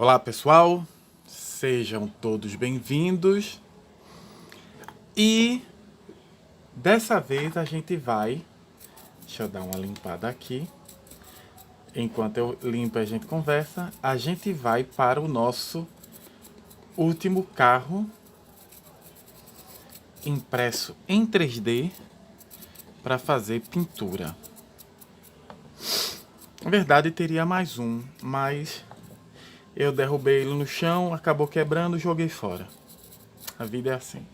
Olá pessoal, sejam todos bem-vindos e dessa vez a gente vai, deixa eu dar uma limpada aqui, enquanto eu limpo a gente conversa, a gente vai para o nosso último carro impresso em 3D para fazer pintura. Na verdade teria mais um, mas eu derrubei ele no chão, acabou quebrando e joguei fora. A vida é assim.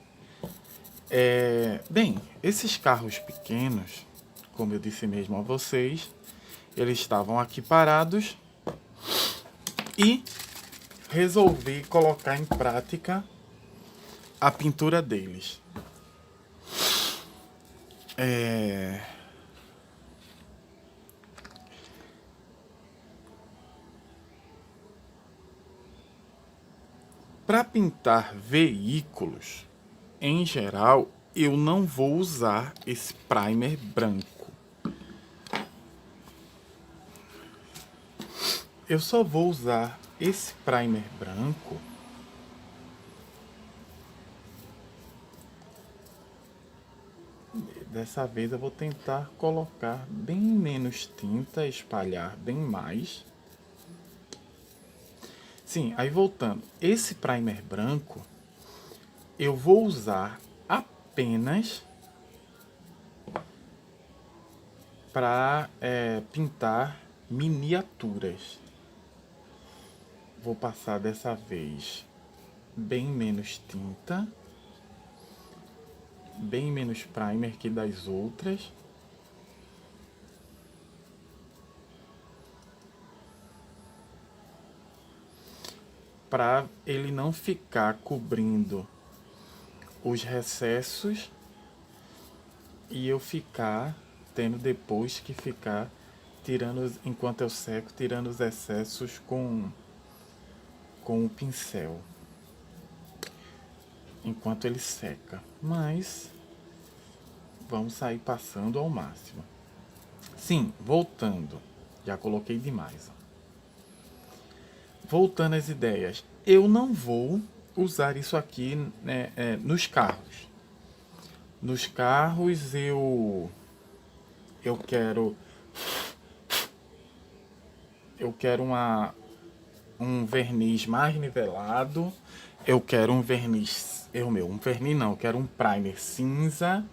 Bem, esses carros pequenos, como eu disse mesmo a vocês, eles estavam aqui parados e resolvi colocar em prática a pintura deles. Para pintar veículos, em geral, eu não vou usar esse primer branco. Eu só vou usar esse primer branco dessa vez eu vou tentar colocar bem menos tinta, espalhar bem mais. Sim, aí voltando, esse primer branco eu vou usar apenas para pintar miniaturas. Vou passar dessa vez bem menos tinta, bem menos primer que das outras. Para ele não ficar cobrindo os recessos e eu ficar tendo depois que ficar tirando, enquanto eu seco, tirando os excessos com o pincel enquanto ele seca, mas vamos sair passando ao máximo. Sim, voltando, já coloquei demais. Voltando às ideias, eu não vou usar isso aqui, né, nos carros. Nos carros eu quero um verniz mais nivelado. Eu quero um verniz, um verniz não, eu quero um primer cinza,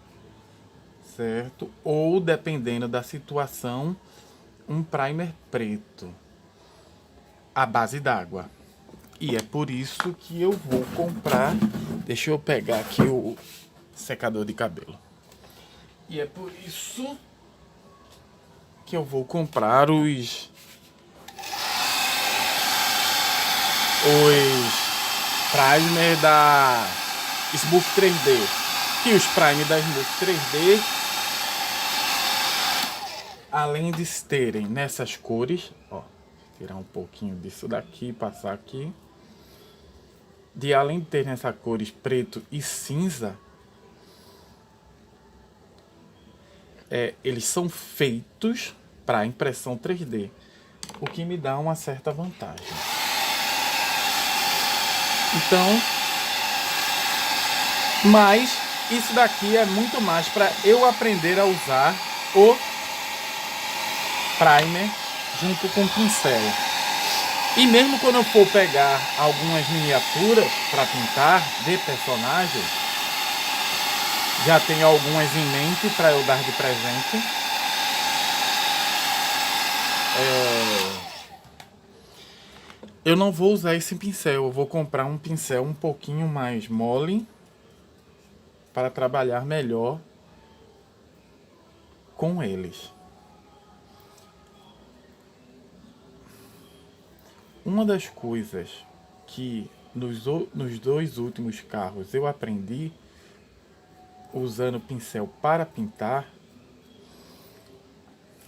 certo? Ou dependendo da situação, um primer preto à base d'água. E é por isso que eu vou comprar. Deixa eu pegar aqui o secador de cabelo. E é por isso que eu vou comprar os primer da Smooth 3D. E os primer da Smooth 3D, além de terem nessas cores, ó, tirar um pouquinho disso daqui, passar aqui. Além de ter nessas cores preto e cinza, eles são feitos para impressão 3D, o que me dá uma certa vantagem. Então, mas isso daqui é muito mais para eu aprender a usar o primer junto com o pincel. E mesmo quando eu for pegar algumas miniaturas para pintar de personagens, já tenho algumas em mente para eu dar de presente. Eu não vou usar esse pincel, eu vou comprar um pincel um pouquinho mais mole para trabalhar melhor com eles. Uma das coisas que nos dois últimos carros eu aprendi usando pincel para pintar,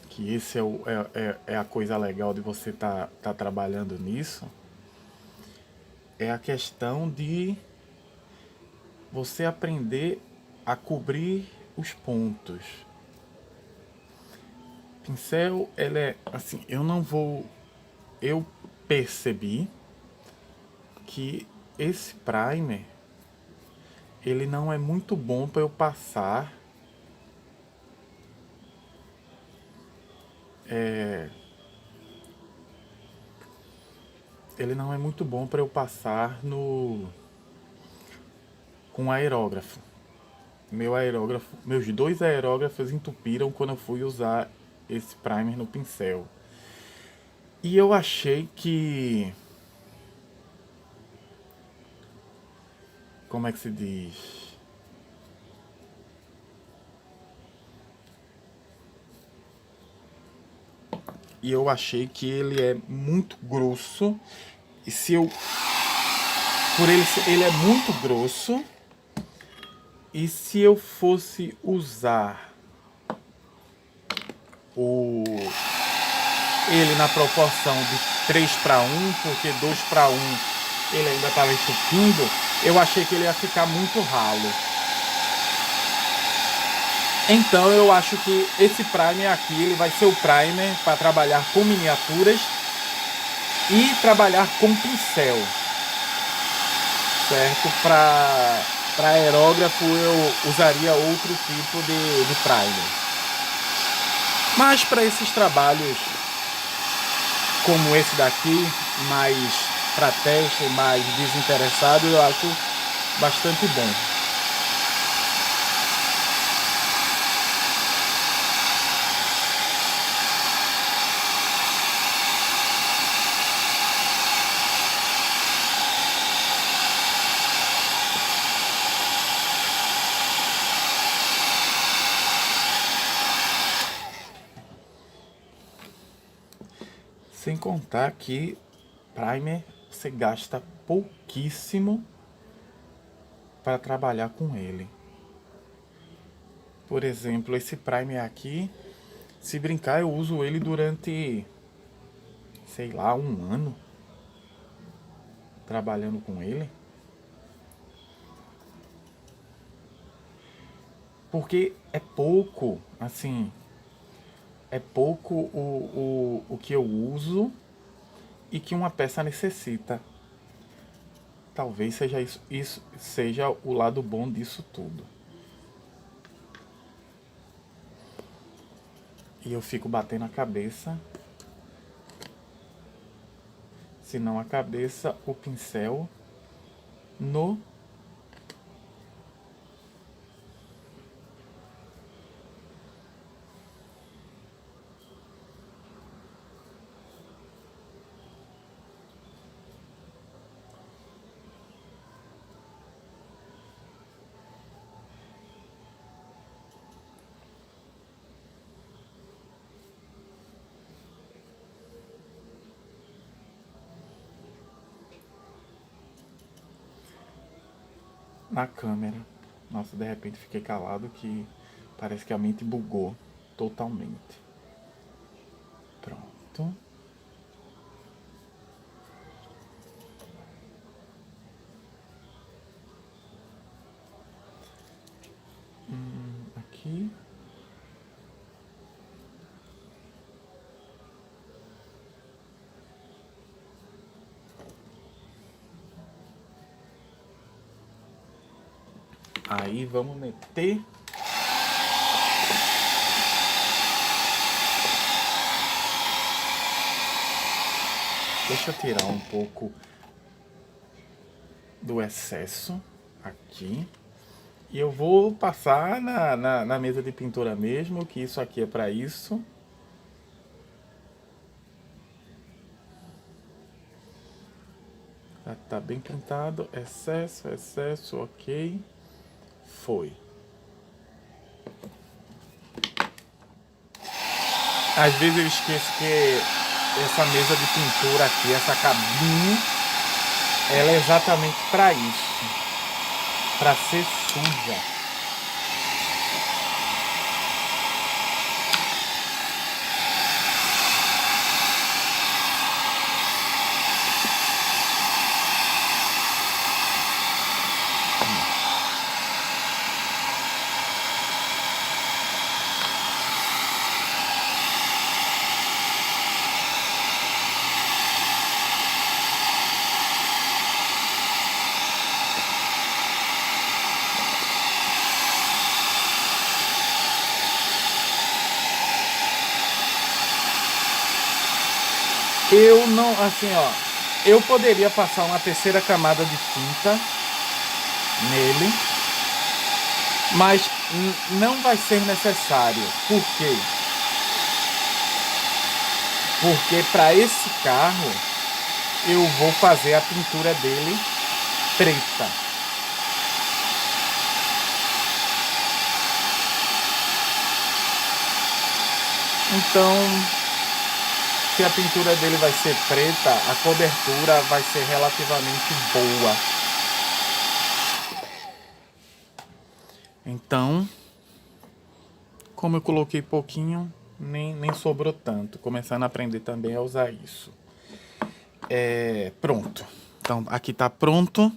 que esse é a coisa legal de você tá trabalhando nisso, é a questão de você aprender a cobrir os pontos. Pincel, ele é assim, eu percebi que esse primer, ele não é muito bom para eu passar ele não é muito bom para eu passar no com aerógrafo. Meus dois aerógrafos entupiram quando eu fui usar esse primer no pincel. E eu achei que, como é que se diz? E eu achei que ele é muito grosso. E se eu por ele é muito grosso. E se eu fosse usar ele na proporção de 3:1, porque 2:1 ele ainda estava entupindo, eu achei que ele ia ficar muito ralo. Então eu acho que esse primer aqui ele vai ser o primer para trabalhar com miniaturas e trabalhar com pincel, certo? Para aerógrafo eu usaria outro tipo de primer. Mas para esses trabalhos como esse daqui, mais para teste, mais desinteressado, eu acho bastante bom. Sem contar que primer você gasta pouquíssimo para trabalhar com ele. Por exemplo, esse primer aqui, se brincar, eu uso ele durante, sei lá, 1 ano trabalhando com ele. Porque é pouco, assim, é pouco o que eu uso e que uma peça necessita. Talvez seja isso seja o lado bom disso tudo. E eu fico batendo a cabeça. Se não a cabeça, o pincel no na câmera. Nossa, de repente fiquei calado que parece que a mente bugou totalmente. Pronto. Aqui. Aí vamos meter. Deixa eu tirar um pouco do excesso aqui. E eu vou passar na mesa de pintura mesmo, que isso aqui é para isso. Já tá bem pintado. Excesso, ok. Foi. Às vezes eu esqueço que essa mesa de pintura aqui, essa cabine, ela é exatamente para isso, para ser suja. Eu não, assim, ó, eu poderia passar uma terceira camada de tinta nele, mas não vai ser necessário. Por quê? Porque para esse carro eu vou fazer a pintura dele preta. Então, se a pintura dele vai ser preta, a cobertura vai ser relativamente boa. Então, como eu coloquei pouquinho, nem sobrou tanto. Começando a aprender também a usar isso. Pronto. Então, aqui tá pronto.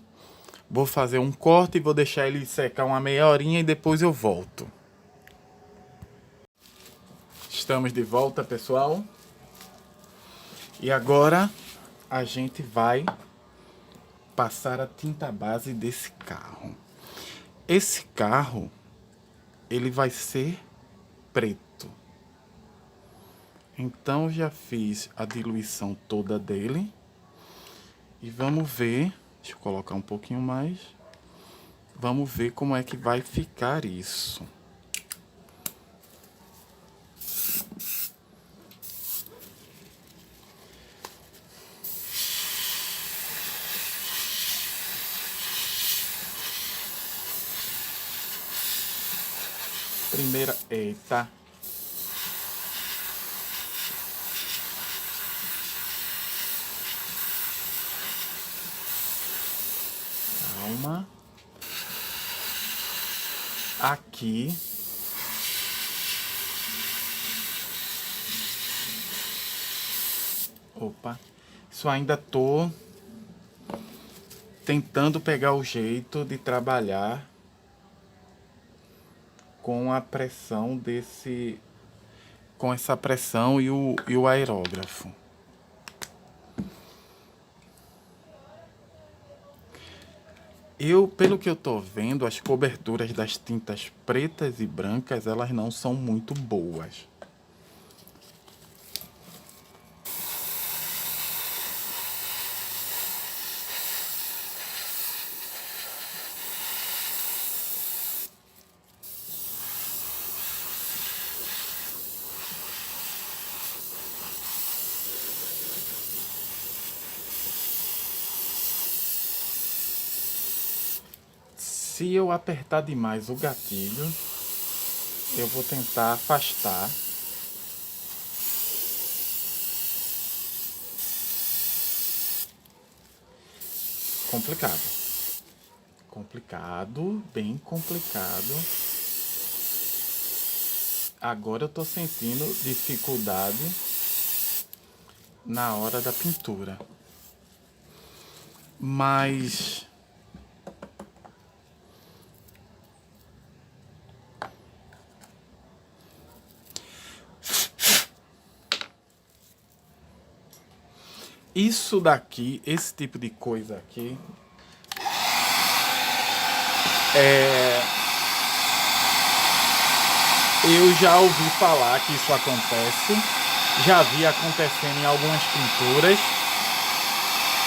Vou fazer um corte e vou deixar ele secar uma meia horinha e depois eu volto. Estamos de volta, pessoal. E agora a gente vai passar a tinta base desse carro. Esse carro, ele vai ser preto. Então já fiz a diluição toda dele. E vamos ver, deixa eu colocar um pouquinho mais. Vamos ver como é que vai ficar isso. Primeira, eita. Calma. Aqui. Opa. Isso ainda tô tentando pegar o jeito de trabalhar com a pressão desse, com essa pressão e o aerógrafo. Pelo que eu tô vendo, as coberturas das tintas pretas e brancas, elas não são muito boas. Se eu apertar demais o gatilho, eu vou tentar afastar. Complicado. Complicado, bem complicado. Agora eu tô sentindo dificuldade na hora da pintura. Mas isso daqui, esse tipo de coisa aqui, eu já ouvi falar que isso acontece, já vi acontecendo em algumas pinturas,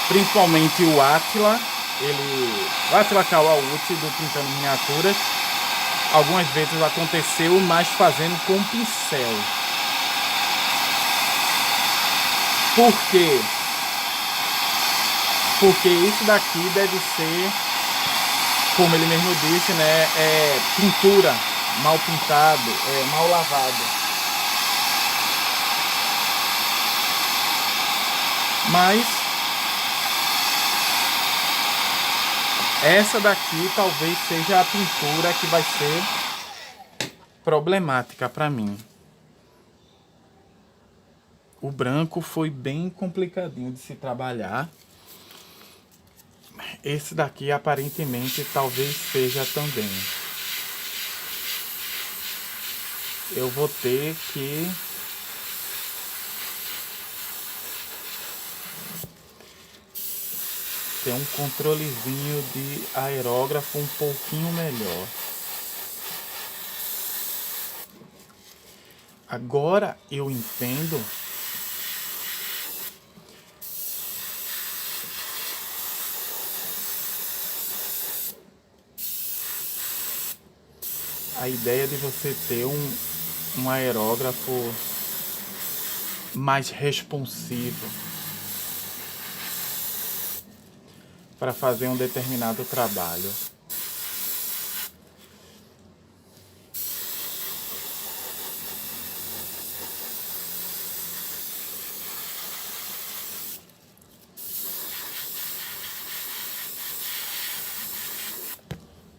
principalmente o Átila, o Átila Kawauchi do Pintando Miniaturas, algumas vezes aconteceu, mas fazendo com pincel. Por quê? Porque isso daqui deve ser, como ele mesmo disse, né, pintura, mal pintado, mal lavado. Mas essa daqui talvez seja a pintura que vai ser problemática para mim. O branco foi bem complicadinho de se trabalhar. Esse daqui aparentemente talvez seja também. Eu vou ter que ter um controlezinho de aerógrafo um pouquinho melhor. Agora eu entendo a ideia de você ter um aerógrafo mais responsivo para fazer um determinado trabalho.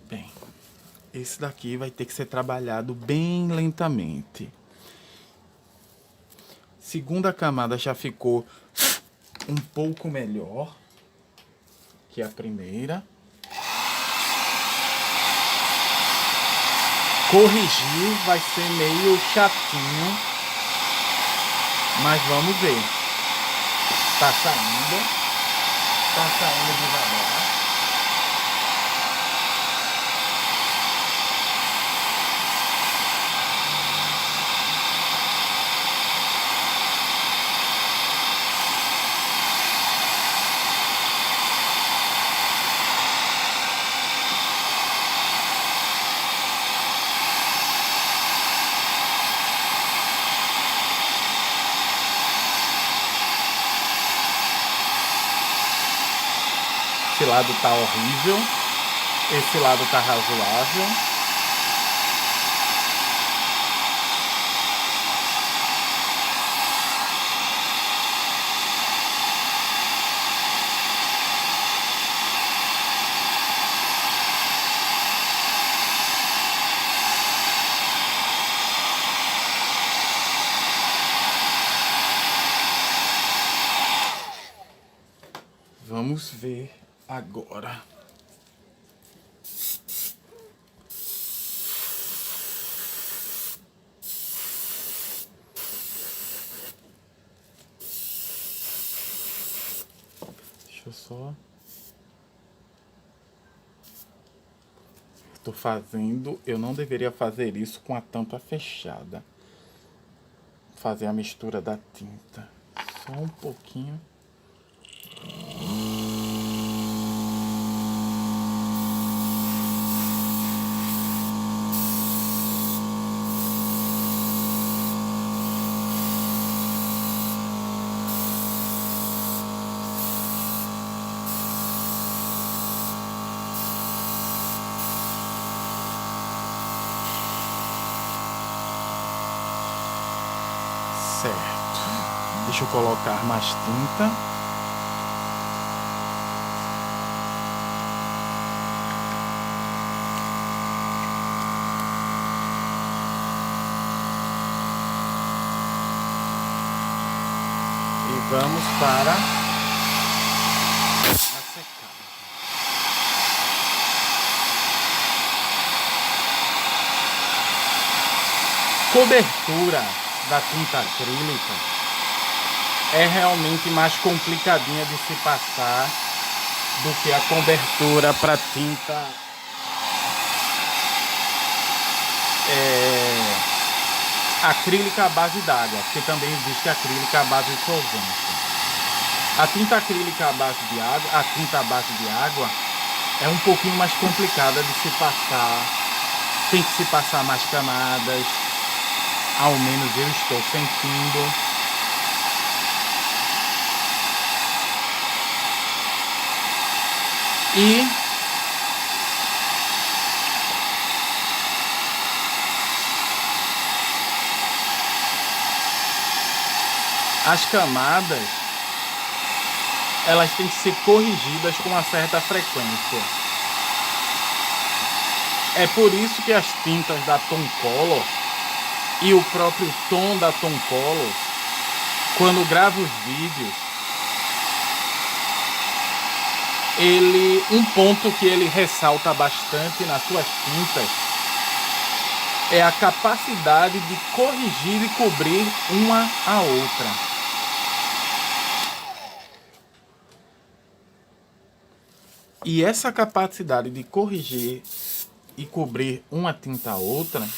Bem, esse daqui vai ter que ser trabalhado bem lentamente. Segunda camada já ficou um pouco melhor que a primeira. Corrigir vai ser meio chatinho, mas vamos ver. Tá saindo devagar. Esse lado tá horrível, esse lado tá razoável. Vamos ver agora. Deixa eu só. Estou fazendo. Eu não deveria fazer isso com a tampa fechada. Fazer a mistura da tinta. Só um pouquinho. Certo. Deixa eu colocar mais tinta. E vamos para a secagem. Cobertura da tinta acrílica é realmente mais complicadinha de se passar do que a cobertura para tinta acrílica à base d'água, porque também existe acrílica à base de solvente. A tinta acrílica à base de água, a tinta à base de água é um pouquinho mais complicada de se passar, tem que se passar mais camadas, ao menos eu estou sentindo. E as camadas, elas têm que ser corrigidas com uma certa frequência. É por isso que as tintas da Tom Color e o próprio tom da Tom Color, quando grava os vídeos, um ponto que ele ressalta bastante nas suas tintas é a capacidade de corrigir e cobrir uma a outra. E essa capacidade de corrigir e cobrir uma tinta a outra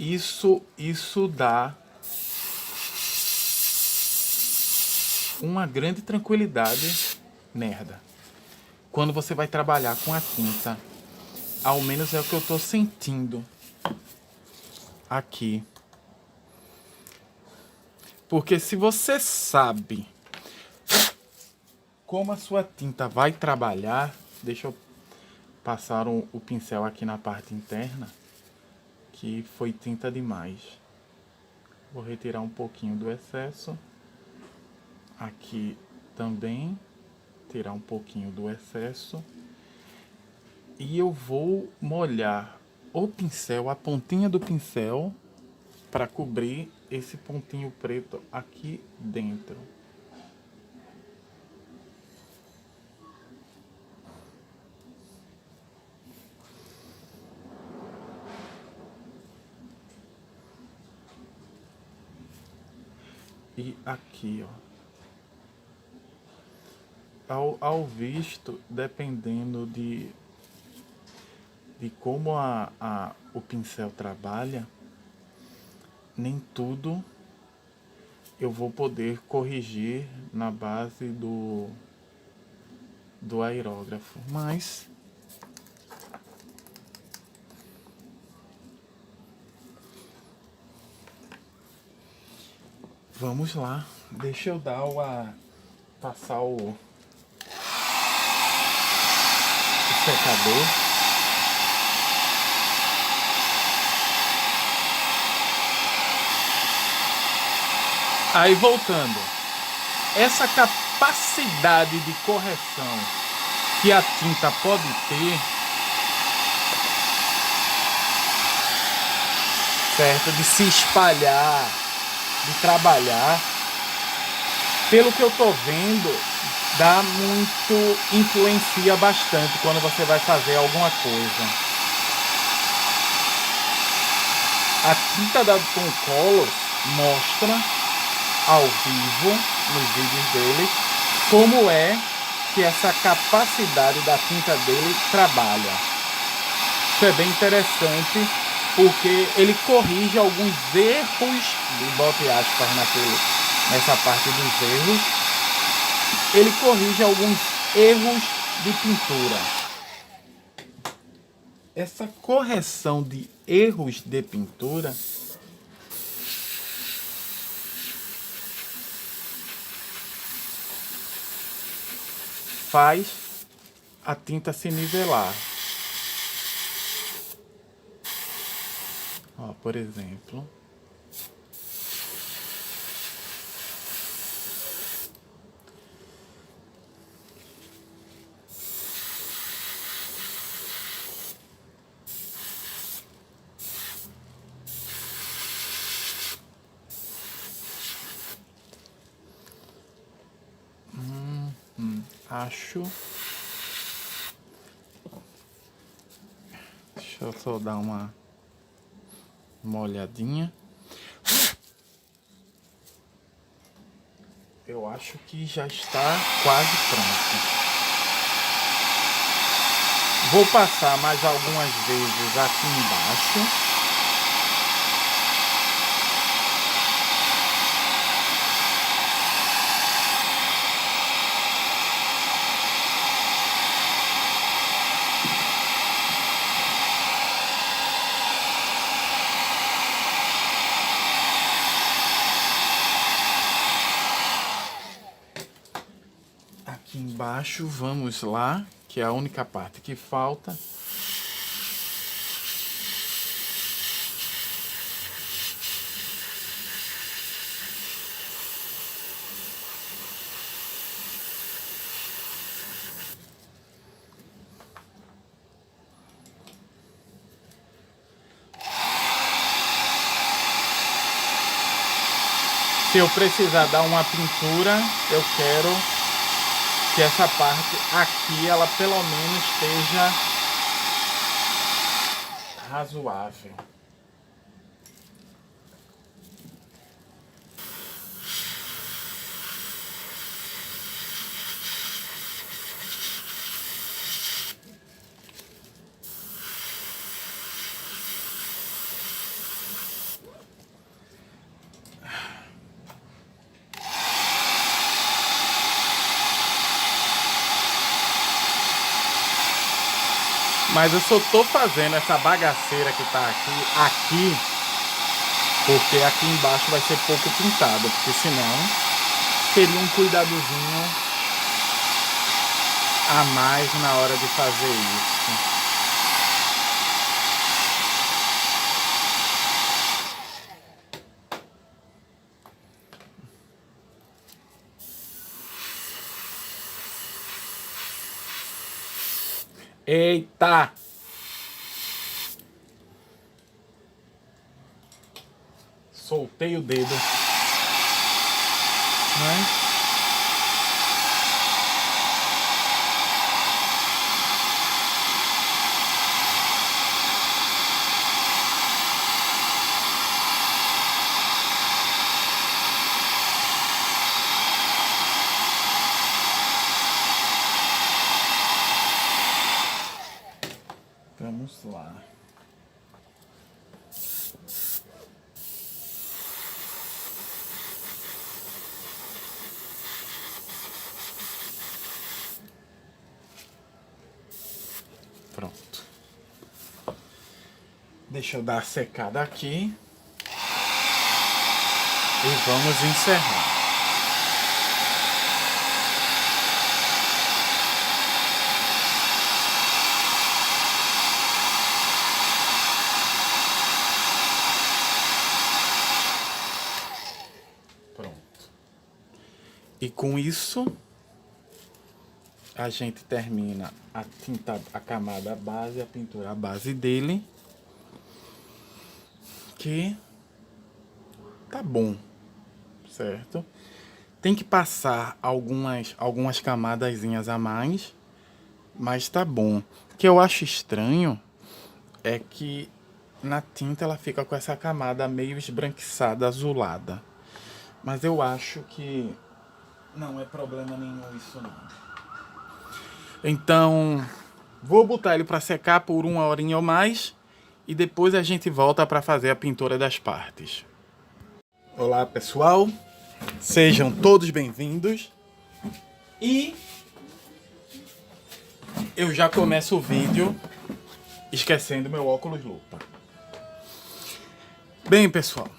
Isso dá uma grande tranquilidade, merda. Quando você vai trabalhar com a tinta, ao menos é o que eu tô sentindo aqui. Porque se você sabe como a sua tinta vai trabalhar, deixa eu passar o pincel aqui na parte interna, que foi tinta demais. Vou retirar um pouquinho do excesso. Aqui também, tirar um pouquinho do excesso. E eu vou molhar o pincel, a pontinha do pincel, para cobrir esse pontinho preto aqui dentro. E aqui, ó. Ao visto, dependendo de como o pincel trabalha, nem tudo eu vou poder corrigir na base do aerógrafo, mas vamos lá. Deixa eu dar passar o secador. Aí voltando, essa capacidade de correção que a tinta pode ter, certo? De se espalhar, de trabalhar, pelo que eu tô vendo, dá muito, influencia bastante quando você vai fazer alguma coisa. A tinta da Tom Colors mostra ao vivo, nos vídeos dele, como é que essa capacidade da tinta dele trabalha. Isso é bem interessante, porque ele corrige alguns erros, e bote aspas nessa parte dos erros, ele corrige alguns erros de pintura. Essa correção de erros de pintura faz a tinta se nivelar. Ó, por exemplo, acho. Deixa eu só dar uma olhadinha. Eu acho que já está quase pronto. Vou passar mais algumas vezes aqui embaixo. Aqui embaixo, vamos lá, que é a única parte que falta. Se eu precisar dar uma pintura, eu quero que essa parte aqui, ela pelo menos esteja razoável. Mas eu só tô fazendo essa bagaceira que tá aqui, porque aqui embaixo vai ser pouco pintado, porque senão teria um cuidadozinho a mais na hora de fazer isso. Eita! Soltei o dedo. Né? Vamos lá. Pronto. Deixa eu dar a secada aqui. E vamos encerrar. Pronto. E com isso, a gente termina a tinta, a camada base, a pintura base dele. Que tá bom, certo? Tem que passar algumas camadazinhas a mais, mas tá bom. O que eu acho estranho é que na tinta ela fica com essa camada meio esbranquiçada, azulada. Mas eu acho que não é problema nenhum isso não. Então, vou botar ele para secar por 1 horinha ou mais e depois a gente volta para fazer a pintura das partes. Olá, pessoal. Sejam todos bem-vindos. E eu já começo o vídeo esquecendo meu óculos lupa. Bem, pessoal,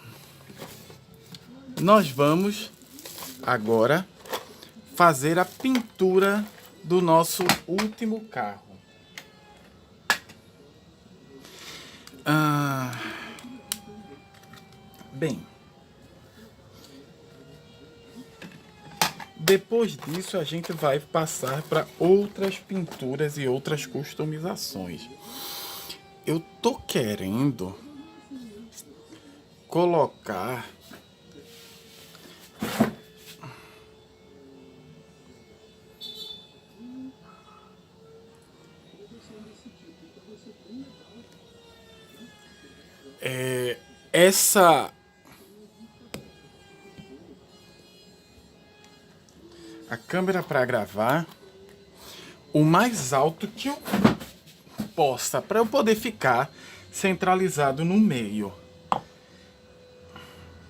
nós vamos agora fazer a pintura do nosso último carro. Bem, depois disso a gente vai passar para outras pinturas e outras customizações. Eu tô querendo colocar a câmera para gravar o mais alto que eu possa, para eu poder ficar centralizado no meio.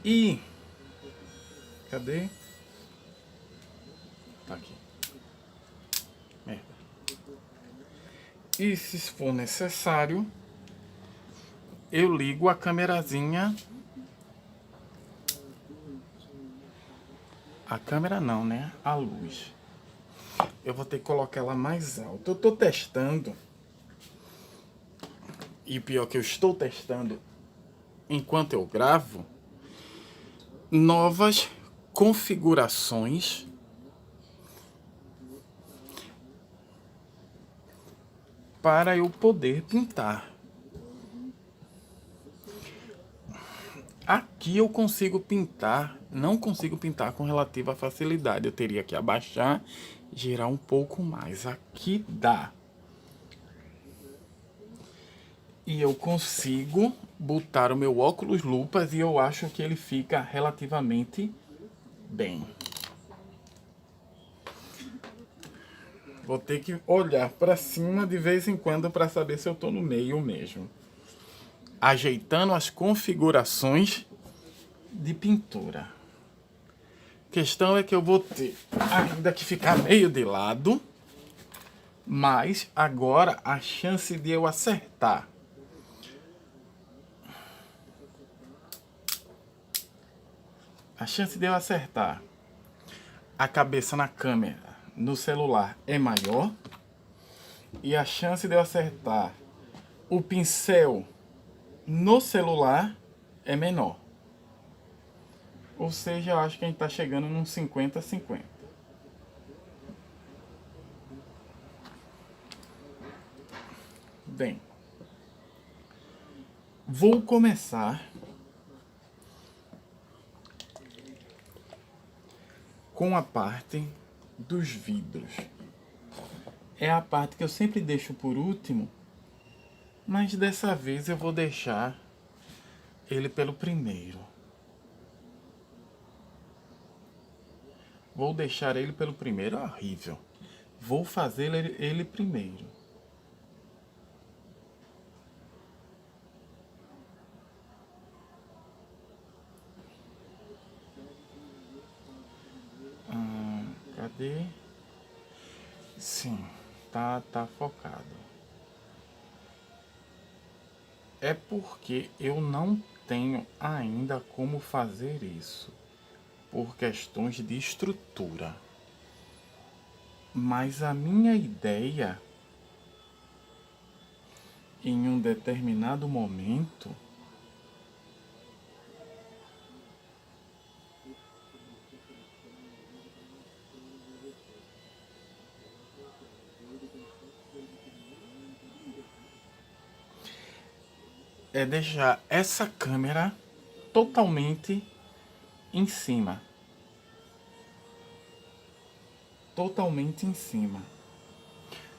E cadê? Tá aqui. Merda. E se for necessário, eu ligo a câmerazinha. A câmera não, né? A luz. Eu vou ter que colocar ela mais alta. Eu tô testando. E o pior que eu estou testando enquanto eu gravo novas configurações para eu poder pintar. Aqui eu consigo pintar, não consigo pintar com relativa facilidade. Eu teria que abaixar, girar um pouco mais. Aqui dá. E eu consigo botar o meu óculos lupas e eu acho que ele fica relativamente bem. Vou ter que olhar para cima de vez em quando para saber se eu tô no meio mesmo. Ajeitando as configurações de pintura. A questão é que eu vou ter ainda que ficar meio de lado Mas agora a chance de eu acertar. A chance de eu acertar a cabeça na câmera no celular é maior. E a chance de eu acertar o pincel no celular é menor. Ou seja, eu acho que a gente está chegando num 50-50. Bem, vou começar com a parte dos vidros. É a parte que eu sempre deixo por último, mas dessa vez eu vou deixar ele pelo primeiro. Vou deixar ele pelo primeiro, é horrível. Vou fazer ele primeiro. Cadê? Sim, tá focado. É porque eu não tenho ainda como fazer isso, por questões de estrutura. Mas a minha ideia, em um determinado momento, é deixar essa câmera totalmente em cima. Totalmente em cima.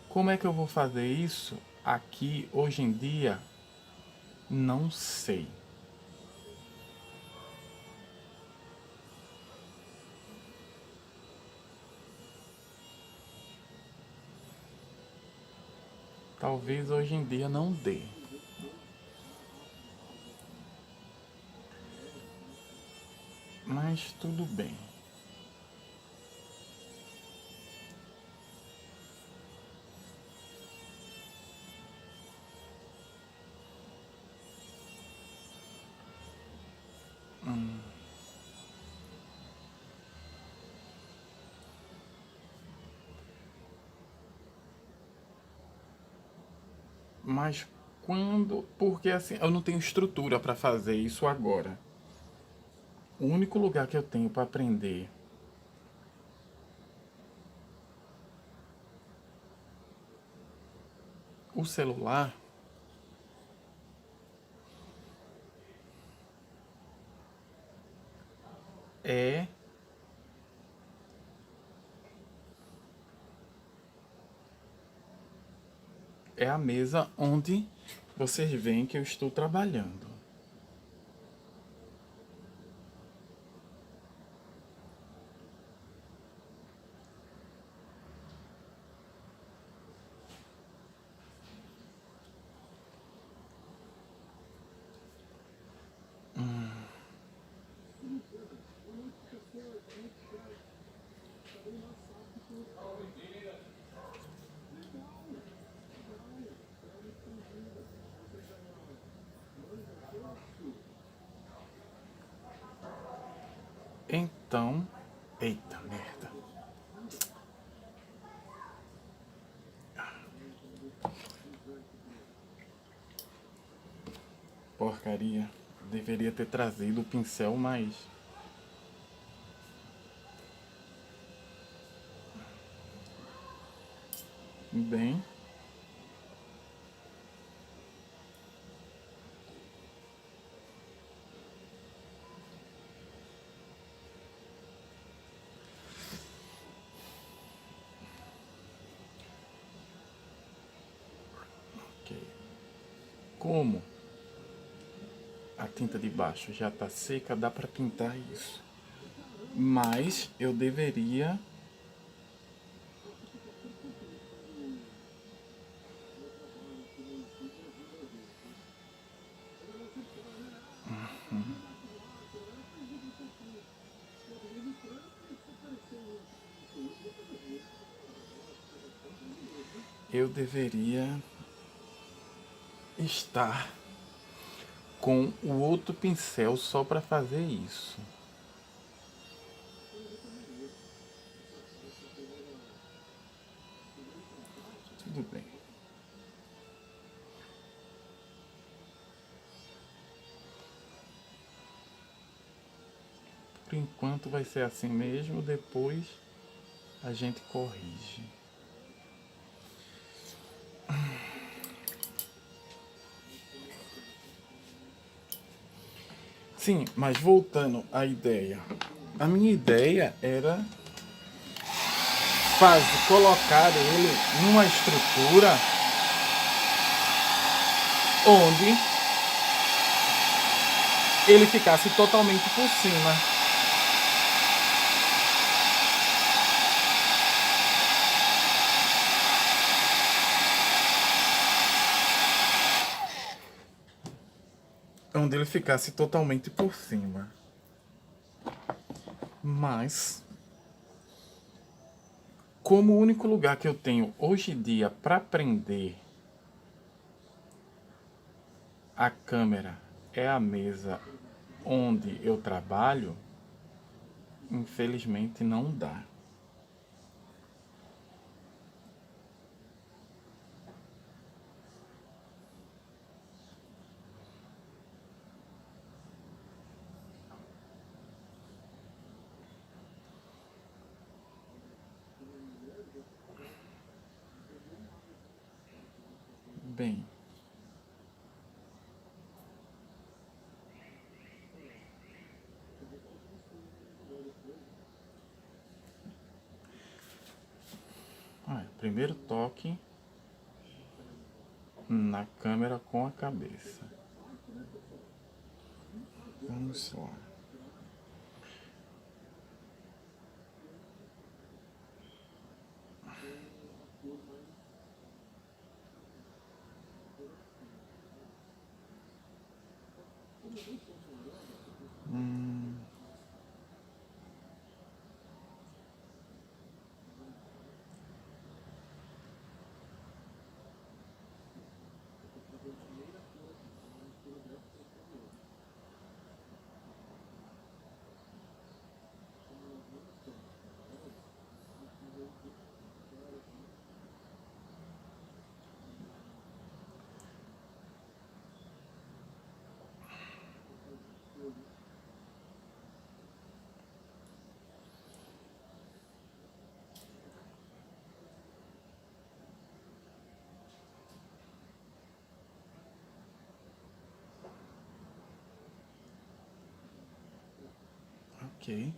Como é que eu vou fazer isso aqui hoje em dia? Não sei. Talvez hoje em dia não dê. Mas tudo bem. Mas quando. Porque assim, eu não tenho estrutura para fazer isso agora. O único lugar que eu tenho para aprender o celular é a mesa onde vocês veem que eu estou trabalhando. Então, eita merda. Porcaria. Deveria ter trazido o pincel mais. Bem. Ok. Como a tinta de baixo já está seca, dá para pintar isso. Mas eu deveria eu deveria estar com o outro pincel só para fazer isso. Tudo bem. Por enquanto vai ser assim mesmo, depois a gente corrige. Sim, mas voltando à ideia. A minha ideia era colocar ele numa estrutura onde ele ficasse totalmente por cima. Onde ele ficasse totalmente por cima. Mas, como o único lugar que eu tenho hoje em dia para prender a câmera é a mesa onde eu trabalho, infelizmente não dá. Bem, primeiro toque na câmera com a cabeça. Vamos lá. Ok.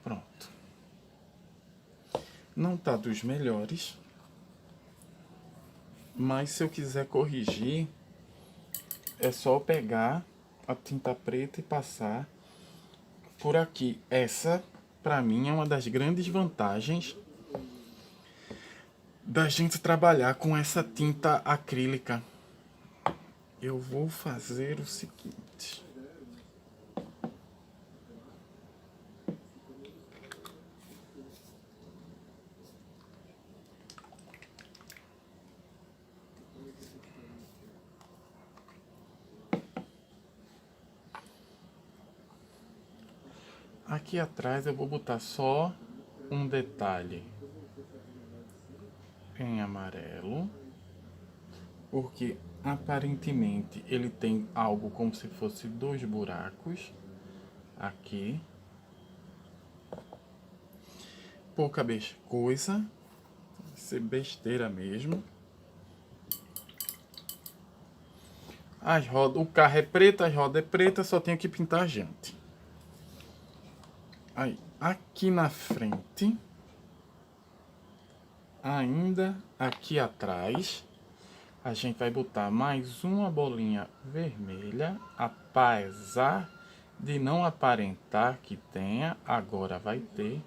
Pronto. Não tá dos melhores, mas se eu quiser corrigir, é só pegar a tinta preta e passar por aqui. Essa, para mim, é uma das grandes vantagens da gente trabalhar com essa tinta acrílica. Eu vou fazer o seguinte. Aqui atrás eu vou botar só um detalhe em amarelo, porque aparentemente ele tem algo como se fosse dois buracos aqui. Pouca coisa, ser besteira mesmo. As rodas, o carro é preto, as rodas é preta, só tenho que pintar a jante. Aí, aqui na frente, ainda aqui atrás, a gente vai botar mais uma bolinha vermelha, apesar de não aparentar que tenha, agora vai ter.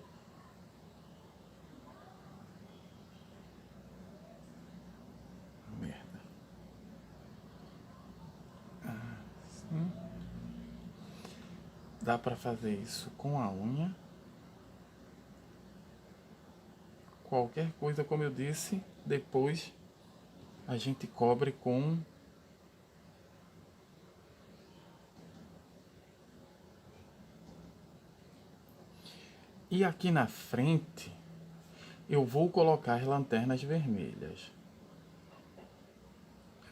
Merda. Assim. Dá para fazer isso com a unha. Qualquer coisa, como eu disse, depois a gente cobre com e aqui na frente eu vou colocar as lanternas vermelhas.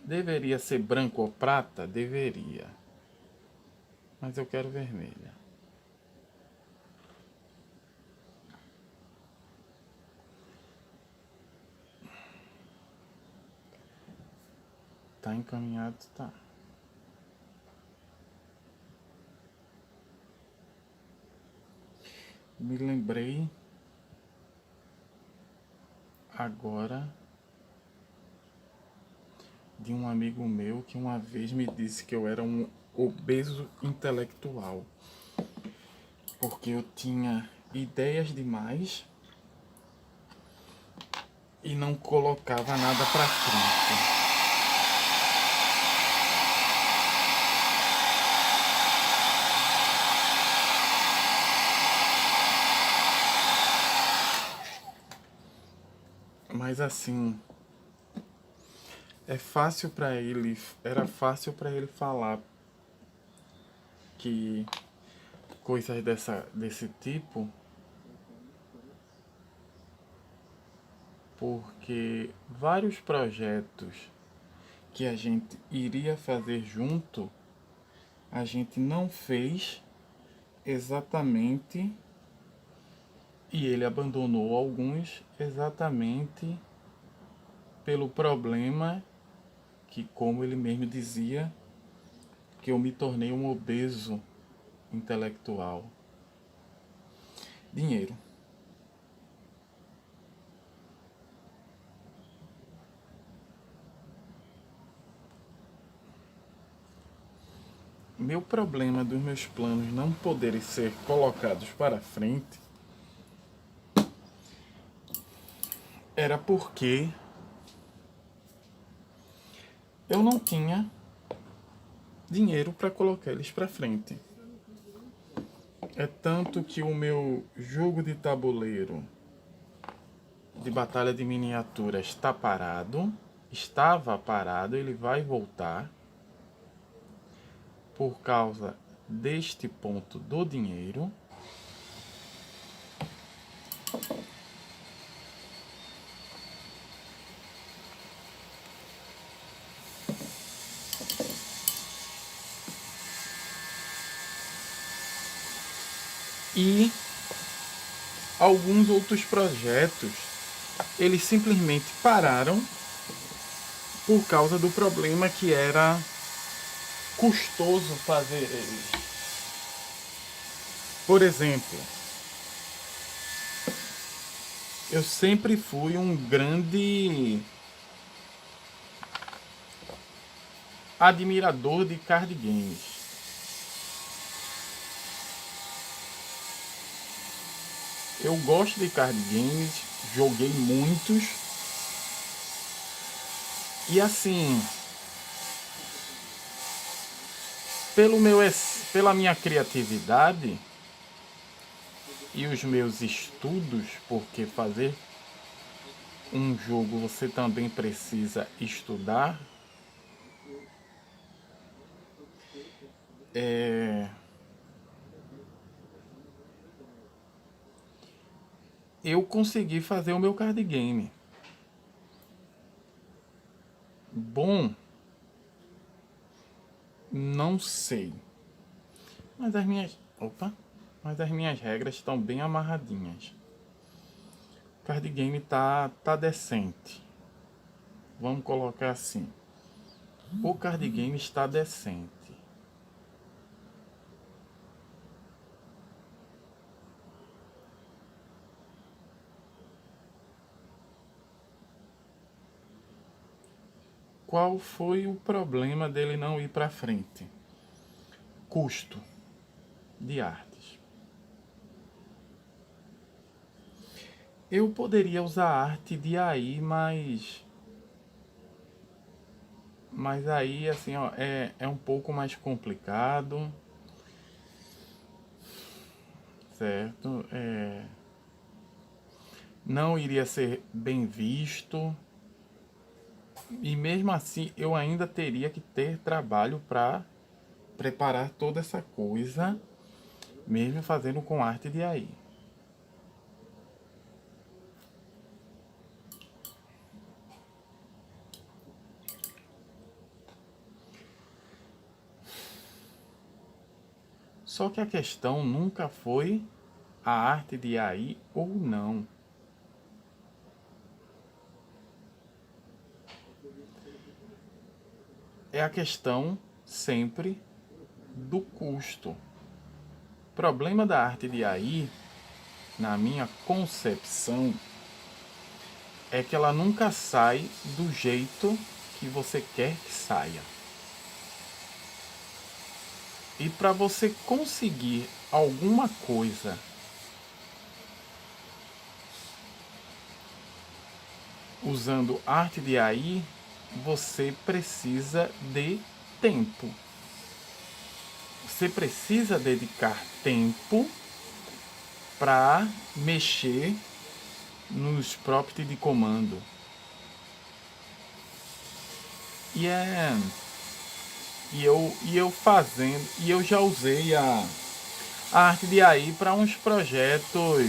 Deveria ser branco ou prata? Deveria. Mas eu quero vermelha. Tá encaminhado, tá. Me lembrei agora de um amigo meu que uma vez me disse que eu era um obeso intelectual, porque eu tinha ideias demais e não colocava nada pra frente. Mas assim, era fácil para ele falar que coisas desse tipo, porque vários projetos que a gente iria fazer junto, a gente não fez exatamente, e ele abandonou alguns exatamente pelo problema que, como ele mesmo dizia, que eu me tornei um obeso intelectual. Dinheiro. Meu problema dos meus planos não poderem ser colocados para frente era porque eu não tinha dinheiro para colocar eles para frente. É tanto que o meu jogo de tabuleiro de batalha de miniaturas está parado, estava parado, ele vai voltar por causa deste ponto do dinheiro. E alguns outros projetos, eles simplesmente pararam por causa do problema que era custoso fazer eles. Por exemplo, eu sempre fui um grande admirador de card games. Eu gosto de card games, joguei muitos. E assim, pela minha criatividade e os meus estudos, porque fazer um jogo você também precisa estudar, eu consegui fazer o meu card game. Bom, não sei. Mas mas as minhas regras estão bem amarradinhas. O card game tá decente. Vamos colocar assim. O card game está decente. Qual foi o problema dele não ir para frente? Custo de artes. Eu poderia usar arte de AI, mas aí assim, ó, é um pouco mais complicado. certo? Não iria ser bem visto. E mesmo assim, eu ainda teria que ter trabalho para preparar toda essa coisa, mesmo fazendo com arte de AI. Só que a questão nunca foi a arte de AI ou não. É a questão sempre do custo. O problema da arte de AI, na minha concepção, é que ela nunca sai do jeito que você quer que saia. E para você conseguir alguma coisa usando arte de AI, você precisa de tempo. Você precisa dedicar tempo para mexer nos prompts de comando. E eu já usei a arte de AI para uns projetos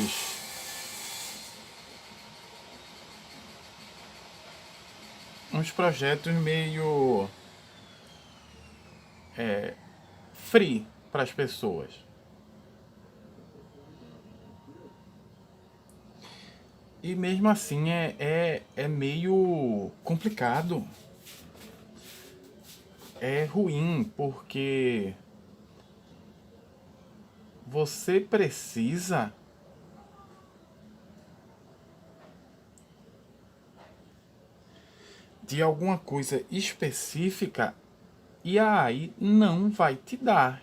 meio free para as pessoas. E mesmo assim é meio complicado. É ruim porque você precisa de alguma coisa específica e a AI não vai te dar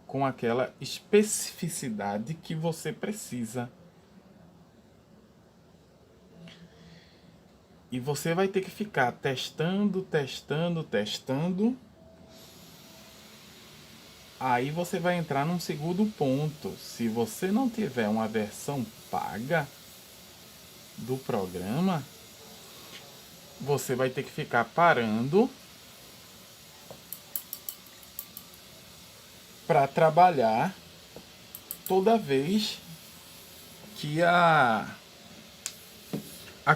com aquela especificidade que você precisa. E você vai ter que ficar testando. Aí você vai entrar num segundo ponto. Se você não tiver uma versão paga do programa, você vai ter que ficar parando para trabalhar toda vez que a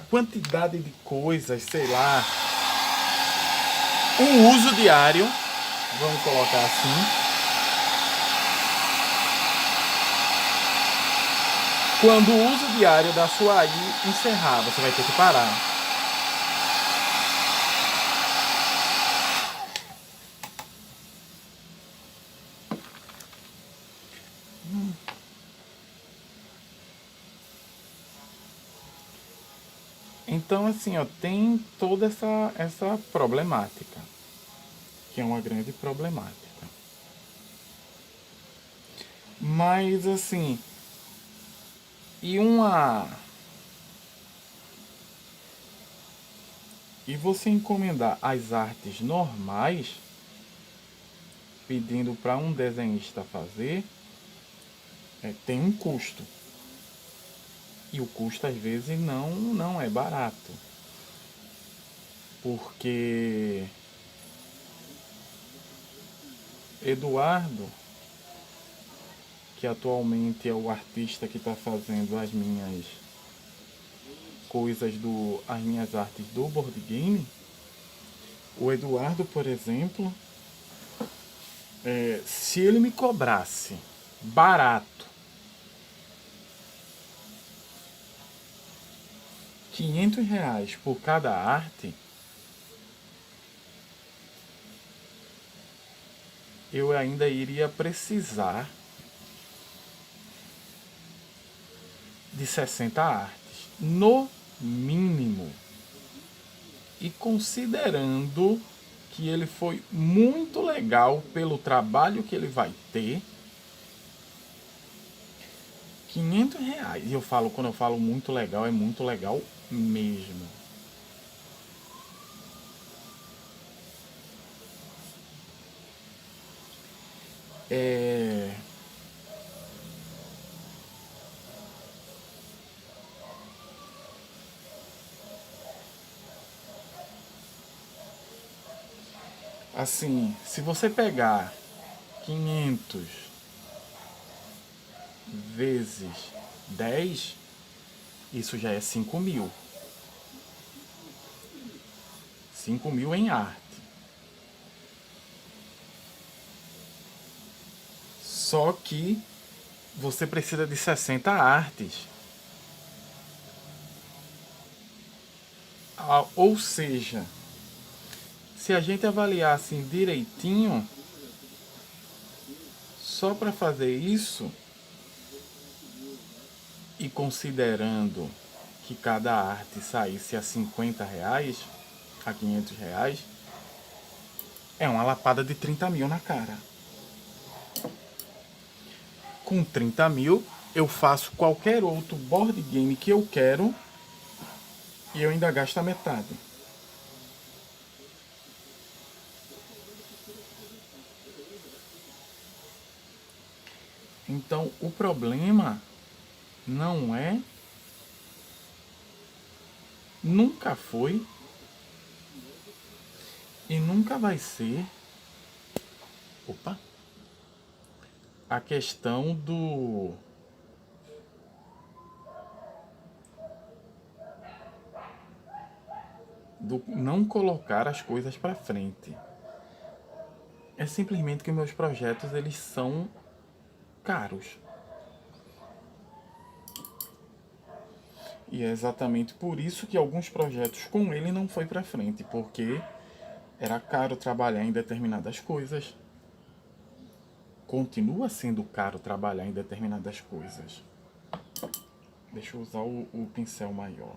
quantidade de coisas, sei lá, o uso diário, vamos colocar assim, quando o uso diário da sua AI encerrar, você vai ter que parar. Então, assim, ó, tem toda essa problemática, que é uma grande problemática. Mas, assim, e você encomendar as artes normais, pedindo para um desenhista fazer, tem um custo. E o custo, às vezes, não é barato. Porque Eduardo, que atualmente é o artista que está fazendo as minhas coisas, as minhas artes do board game, o Eduardo, por exemplo, se ele me cobrasse barato R$ 500 por cada arte, eu ainda iria precisar de 60 artes, no mínimo. E considerando que ele foi muito legal pelo trabalho que ele vai ter, R$ 500. E quando eu falo muito legal, é muito legal mesmo. Assim, se você pegar 500 vezes 10, isso já é 5.000. 5.000 em arte. Só que você precisa de 60 artes. Ou seja, se a gente avaliar assim direitinho, só para fazer isso, e considerando que cada arte saísse a R$ 50, a R$ 500, é uma lapada de 30.000 na cara. Com 30.000, eu faço qualquer outro board game que eu quero e eu ainda gasto a metade. Então, o problema não é, nunca foi e nunca vai ser, a questão do não colocar as coisas para frente. É simplesmente que meus projetos eles são caros. E é exatamente por isso que alguns projetos com ele não foi para frente, porque era caro trabalhar em determinadas coisas. Continua sendo caro trabalhar em determinadas coisas. Deixa eu usar o pincel maior.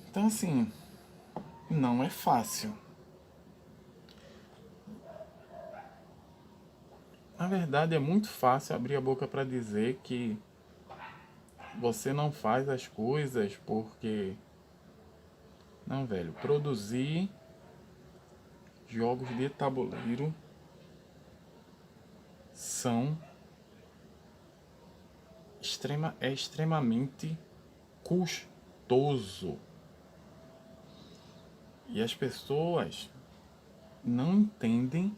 Então assim, não é fácil. Na verdade é muito fácil abrir a boca para dizer que você não faz as coisas porque... Não, velho, produzir jogos de tabuleiro é extremamente custoso. E as pessoas não entendem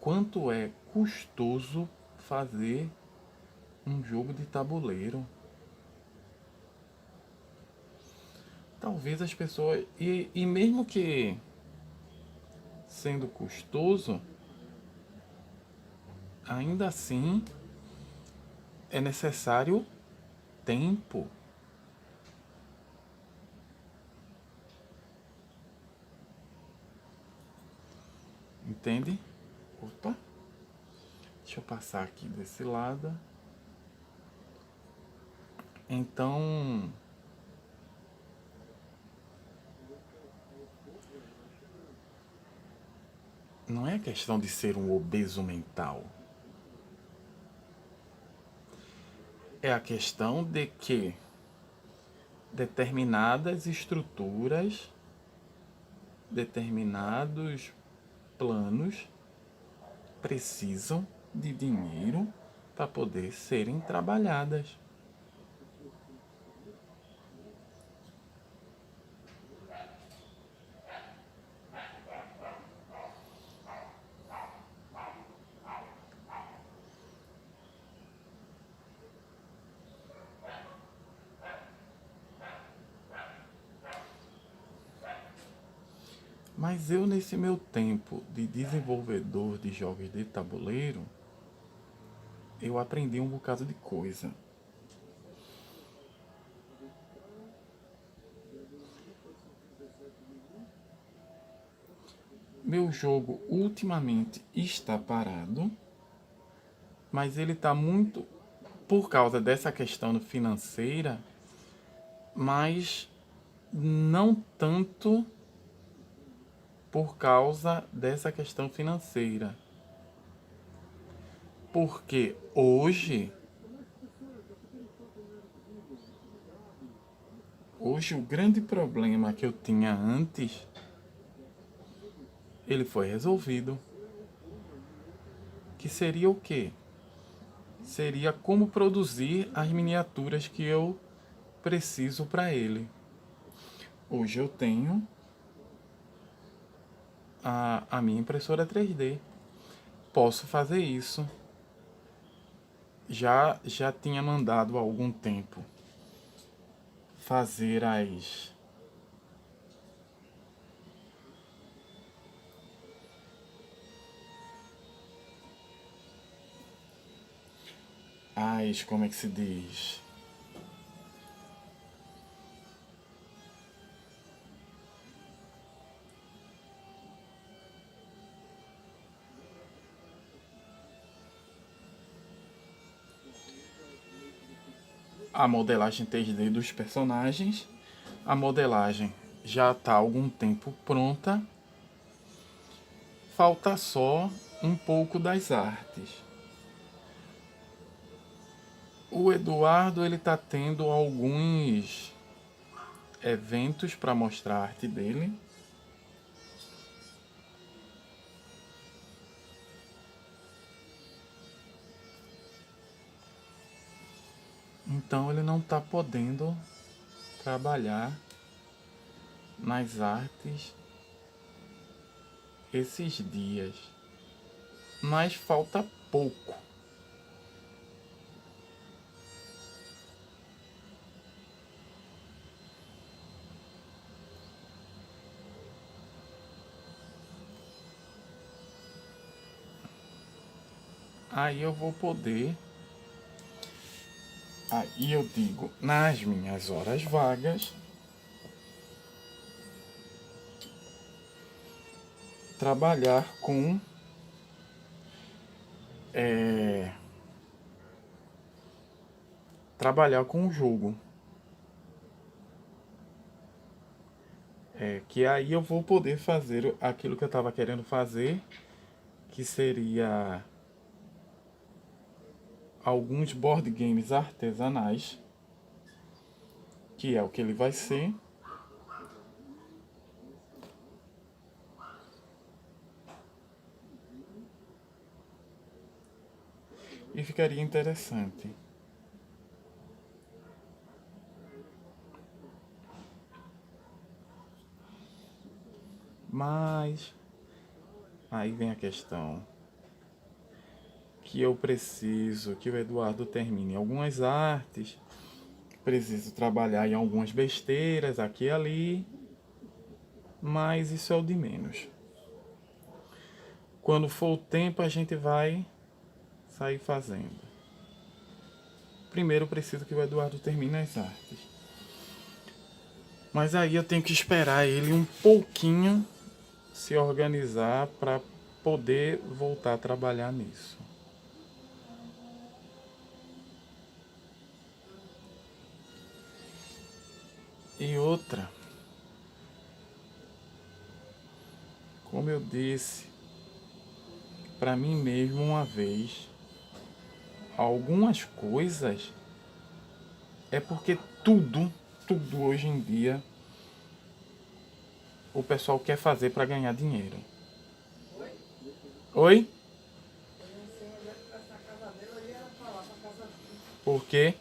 quanto é custoso fazer um jogo de tabuleiro. Talvez as pessoas... E mesmo que sendo custoso, ainda assim é necessário tempo. Entende? Opa! Deixa eu passar aqui desse lado. Então, não é questão de ser um obeso mental. É a questão de que determinadas estruturas, determinados planos precisam de dinheiro para poder serem trabalhadas. Mas eu, nesse meu tempo de desenvolvedor de jogos de tabuleiro, eu aprendi um bocado de coisa. Meu jogo ultimamente está parado, mas ele está muito por causa dessa questão financeira, mas não tanto por causa dessa questão financeira. Porque hoje o grande problema que eu tinha antes, ele foi resolvido. Que seria o quê? Seria como produzir as miniaturas que eu preciso para ele. Hoje eu tenho a minha impressora 3D. Posso fazer isso. Já tinha mandado há algum tempo fazer como é que se diz? A modelagem 3D dos personagens. A modelagem já está há algum tempo pronta. Falta só um pouco das artes. O Eduardo ele está tendo alguns eventos para mostrar a arte dele. Então ele não está podendo trabalhar nas artes esses dias. Mas falta pouco. Aí eu vou poder, aí eu digo, nas minhas horas vagas, trabalhar com o jogo. Que aí eu vou poder fazer aquilo que eu estava querendo fazer, que seria alguns board games artesanais, que é o que ele vai ser. E ficaria interessante. Mas aí vem a questão que eu preciso que o Eduardo termine algumas artes, preciso trabalhar em algumas besteiras aqui e ali, mas isso é o de menos. Quando for o tempo a gente vai sair fazendo. Primeiro preciso que o Eduardo termine as artes. Mas aí eu tenho que esperar ele um pouquinho se organizar para poder voltar a trabalhar nisso. E outra, como eu disse para mim mesmo uma vez, algumas coisas é porque tudo hoje em dia o pessoal quer fazer para ganhar dinheiro. Oi? Por quê?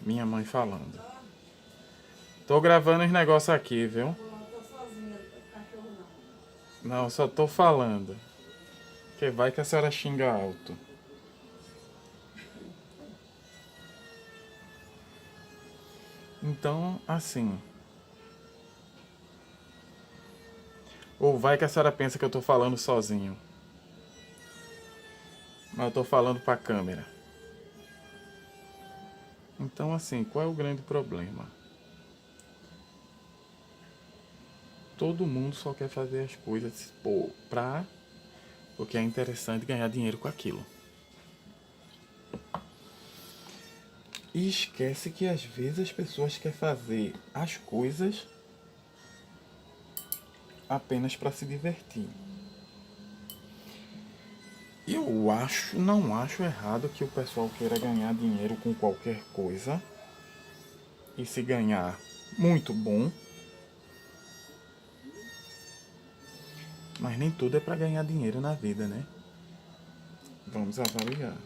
Minha mãe falando. Tô gravando os negócios aqui, viu? Não, só tô falando. Que vai que a senhora xinga alto. Então, assim. Ou vai que a senhora pensa que eu tô falando sozinho. Mas eu tô falando pra câmera. Então, assim, qual é o grande problema? Todo mundo só quer fazer as coisas porque é interessante ganhar dinheiro com aquilo. E esquece que às vezes as pessoas querem fazer as coisas apenas para se divertir. Eu não acho errado que o pessoal queira ganhar dinheiro com qualquer coisa. E se ganhar, muito bom. Mas nem tudo é para ganhar dinheiro na vida, né? Vamos avaliar.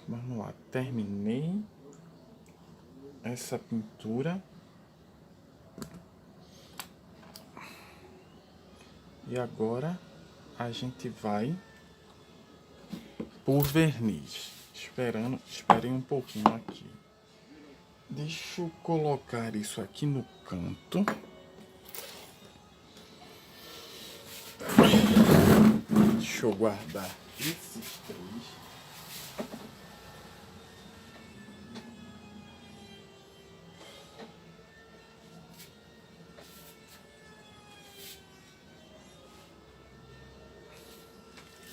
Vamos lá, terminei essa pintura. E agora a gente vai por verniz. Esperem um pouquinho aqui. Deixa eu colocar isso aqui no canto. Deixa eu guardar esses três.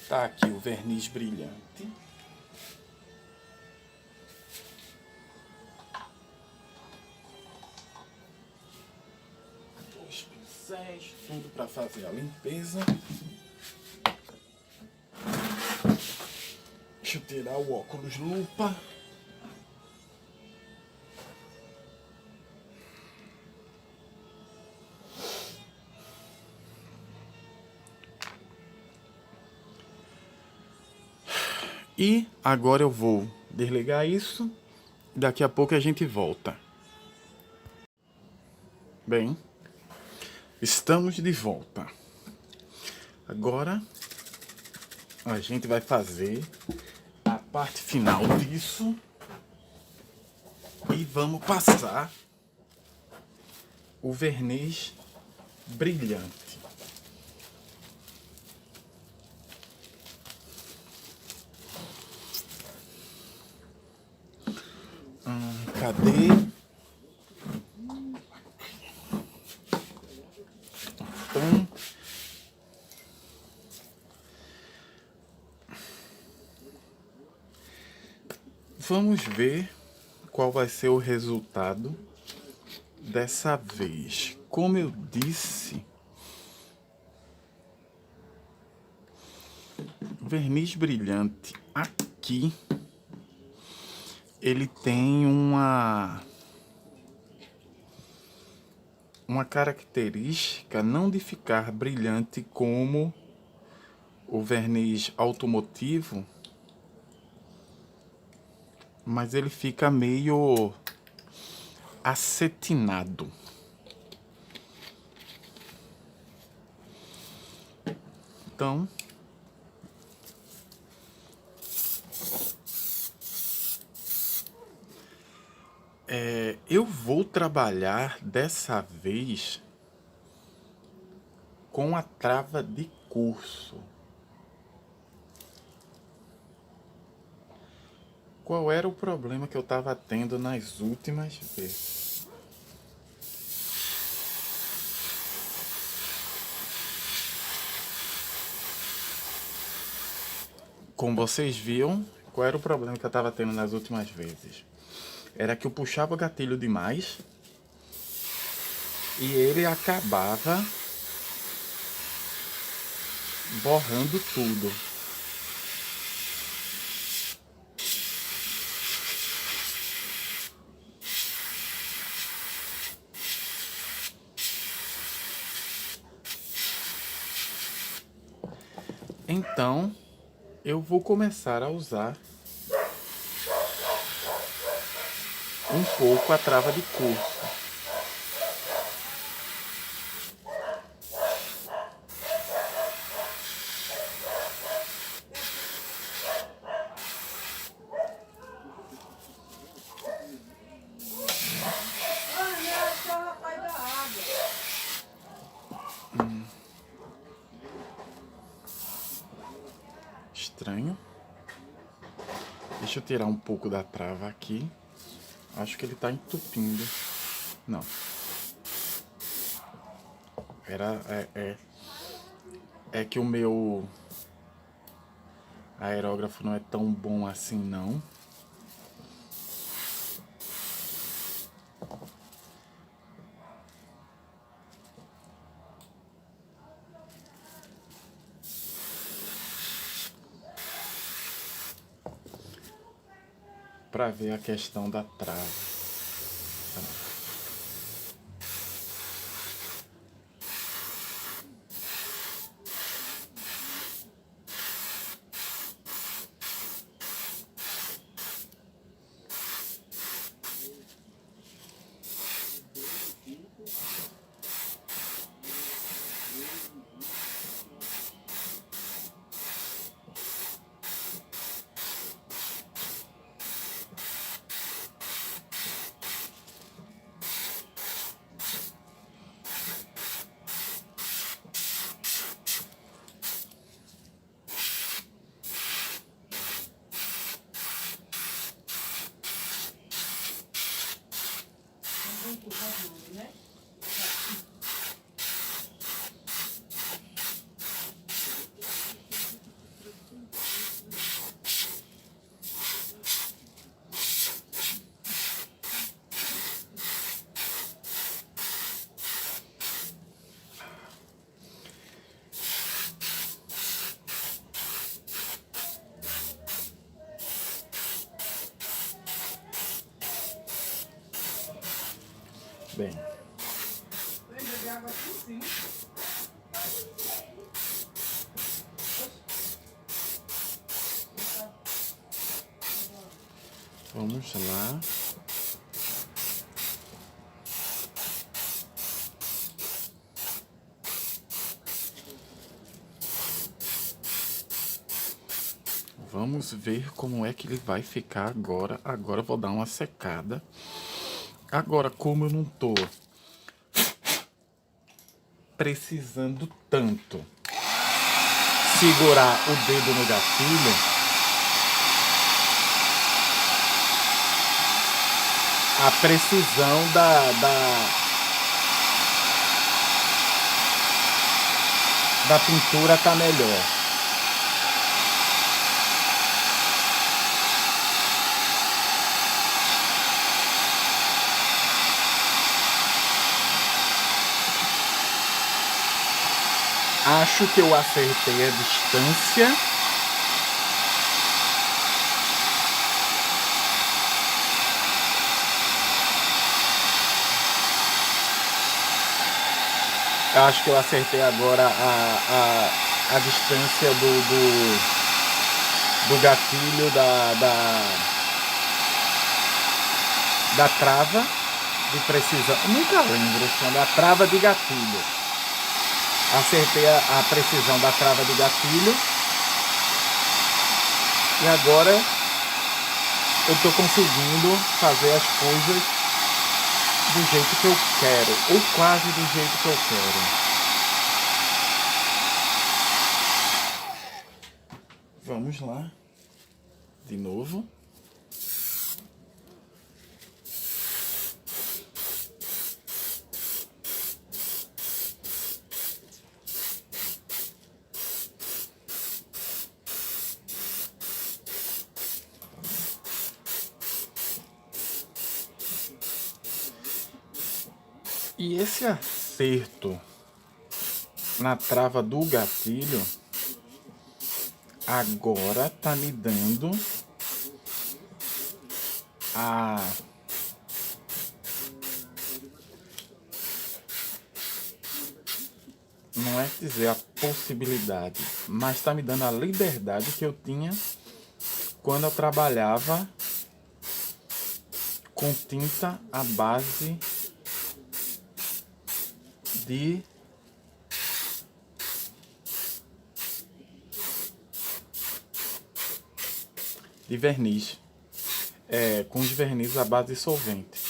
Tá aqui o verniz brilhante. Os pincéis, tudo para fazer a limpeza. Deixa eu tirar o óculos lupa. E agora eu vou desligar isso. Daqui a pouco a gente volta. Bem, estamos de volta. Agora a gente vai fazer a parte final disso. E vamos passar o verniz brilhante. Cadê? Então, vamos ver qual vai ser o resultado dessa vez. Como eu disse, o verniz brilhante aqui, ele tem uma característica não de ficar brilhante como o verniz automotivo, mas ele fica meio acetinado. Então, eu vou trabalhar dessa vez com a trava de curso. Qual era o problema que eu estava tendo nas últimas vezes? Como vocês viam, qual era o problema que eu estava tendo nas últimas vezes? Era que eu puxava o gatilho demais e ele acabava borrando tudo. Então, eu vou começar a usar um pouco a trava de curso. Estranho. Deixa eu tirar um pouco da trava aqui. Acho que ele tá entupindo. Não. É que o meu aerógrafo não é tão bom assim, não. Para ver a questão da trava. Bem. Vamos lá. Vamos ver como é que ele vai ficar agora. Agora eu vou dar uma secada. Agora, como eu não tô precisando tanto segurar o dedo no gatilho, a precisão da pintura tá melhor. Acho que eu acertei a distância. Acho que eu acertei agora a distância do gatilho da trava de precisão. Eu nunca lembro o som da trava de gatilho. Acertei a precisão da trava de gatilho. E agora eu tô conseguindo fazer as coisas do jeito que eu quero, ou quase do jeito que eu quero. Vamos lá, de novo. E esse acerto na trava do gatilho agora tá me dando não é dizer a possibilidade, mas tá me dando a liberdade que eu tinha quando eu trabalhava com tinta à base de verniz, com os vernizes à base de solvente.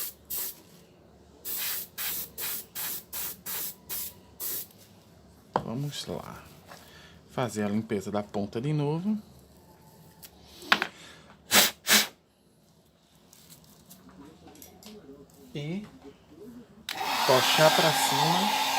Vamos lá, fazer a limpeza da ponta de novo. E tochar para cima.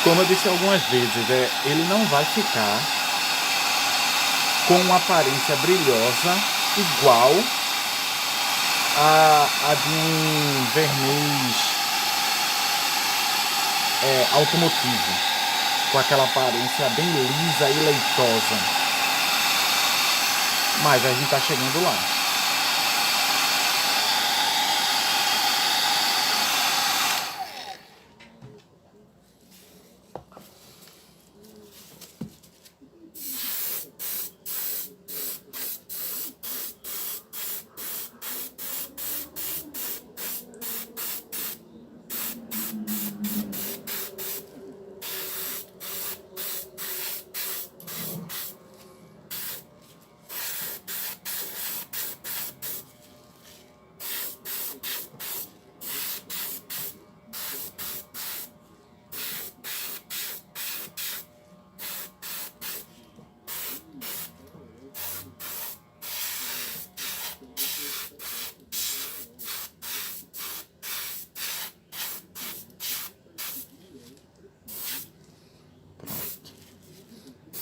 Como eu disse algumas vezes, ele não vai ficar com uma aparência brilhosa igual a de um verniz automotivo, com aquela aparência bem lisa e leitosa. Mas a gente tá chegando lá.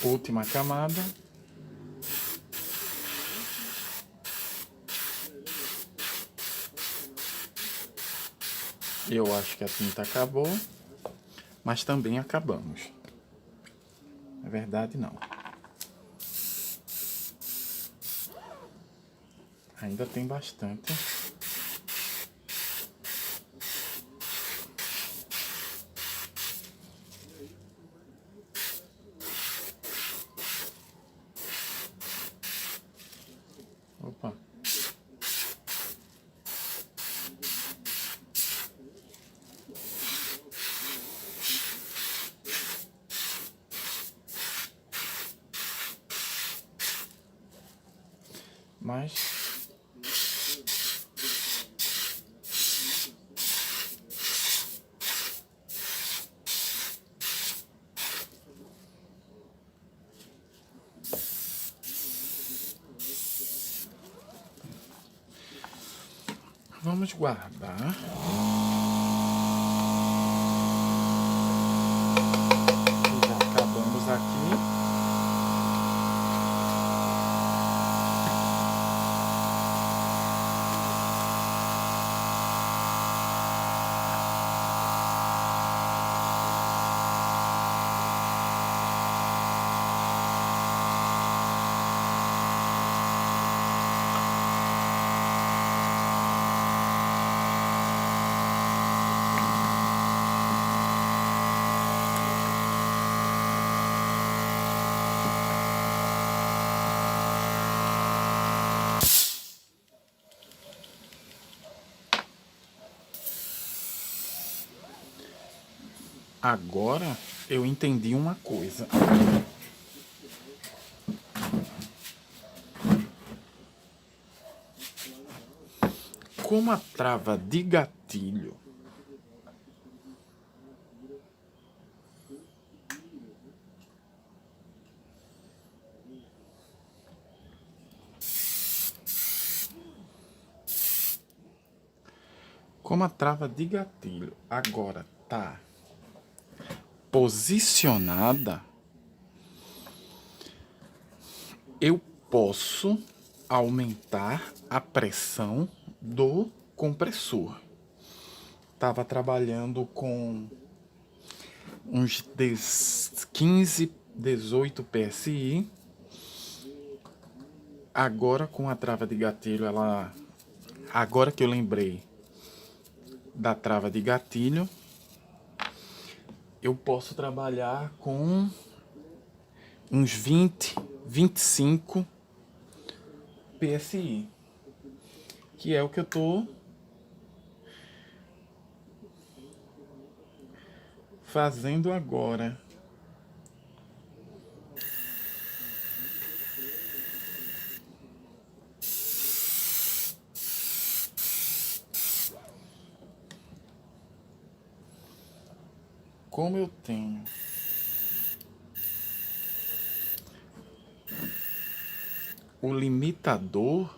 Última camada. Eu acho que a tinta acabou, mas também acabamos. Na verdade, não. Ainda tem bastante. Opa. Mas vamos guardar. Já acabamos aqui. Agora eu entendi uma coisa. Como a trava de gatilho agora tá posicionada, eu posso aumentar a pressão do compressor. Tava trabalhando com uns 15, 18 PSI. Agora com a trava de gatilho, agora que eu lembrei da trava de gatilho, eu posso trabalhar com uns 20, 25 PSI, que é o que eu tô fazendo agora. Como eu tenho o limitador,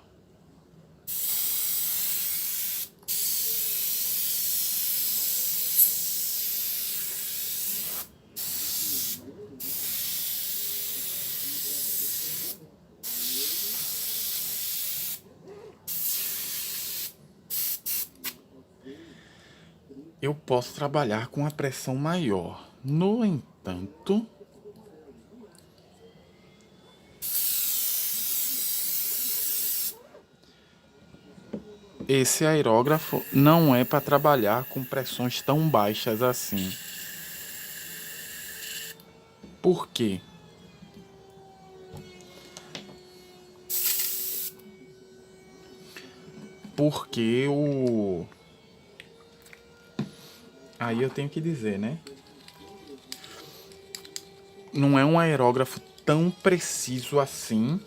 eu posso trabalhar com a pressão maior. No entanto, esse aerógrafo não é para trabalhar com pressões tão baixas assim. Por quê? Porque aí eu tenho que dizer, né? Não é um aerógrafo tão preciso assim.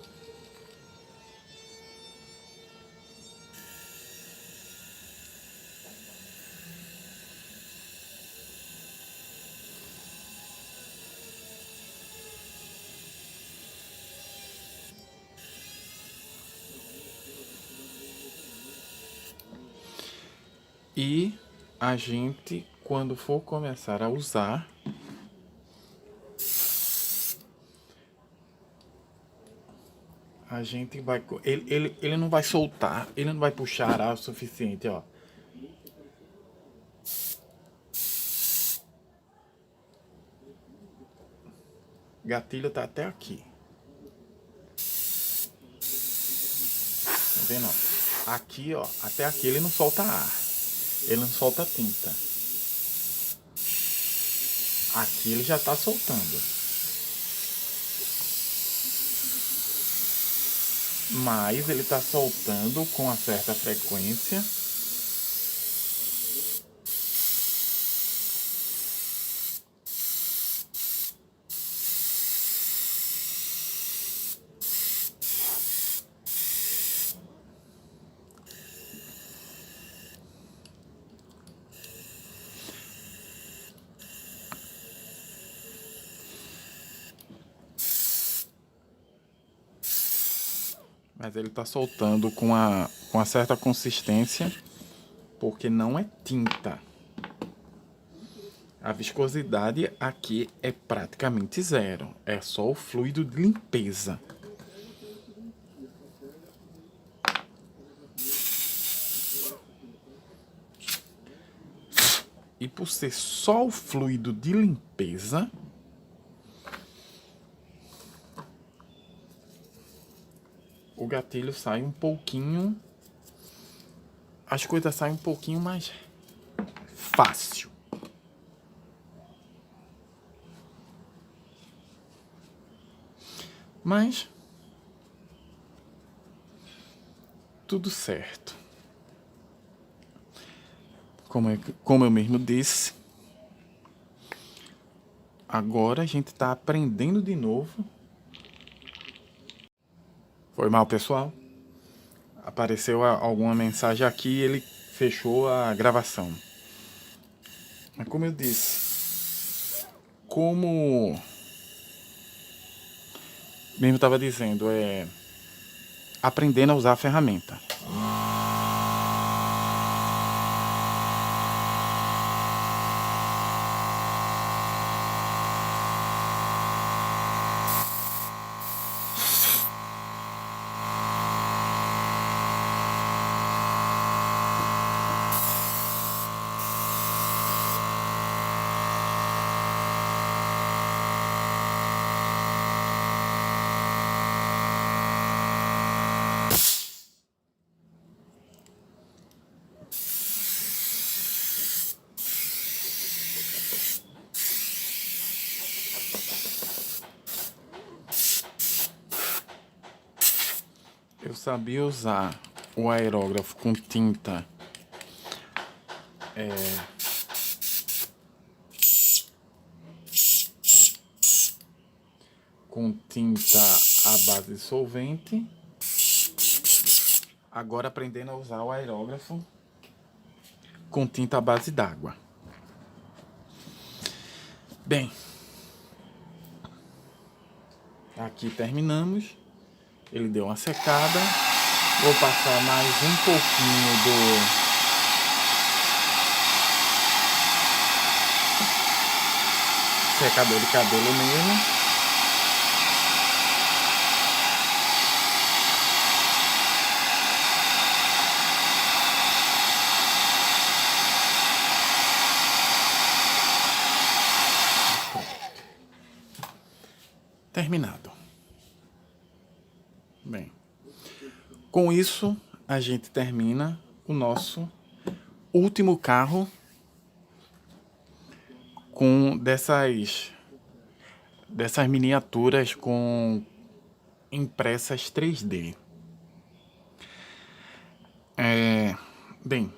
E a gente, quando for começar a usar, a gente vai... Ele não vai soltar, ele não vai puxar ar o suficiente, ó. Gatilho tá até aqui. Tá vendo, ó? Aqui, ó, até aqui ele não solta ar. Ele não solta tinta. Aqui ele já tá soltando. Mas ele tá soltando com uma certa frequência. Mas ele tá soltando com uma certa consistência, porque não é tinta. A viscosidade aqui é praticamente zero. É só o fluido de limpeza. E por ser só o fluido de limpeza, o gatilho sai um pouquinho... As coisas saem um pouquinho mais fácil. Mas tudo certo. Como eu mesmo disse, agora a gente está aprendendo de novo. Foi mal, pessoal? Apareceu alguma mensagem aqui e ele fechou a gravação. Mas como eu disse, como mesmo estava dizendo, aprendendo a usar a ferramenta. Eu sabia usar o aerógrafo com tinta à base de solvente. Agora aprendendo a usar o aerógrafo com tinta à base d'água. Bem, aqui terminamos. Ele deu uma secada. Vou passar mais um pouquinho do secador de cabelo mesmo. Terminado. Bem, com isso a gente termina o nosso último carro com dessas miniaturas com impressas 3D. Bem,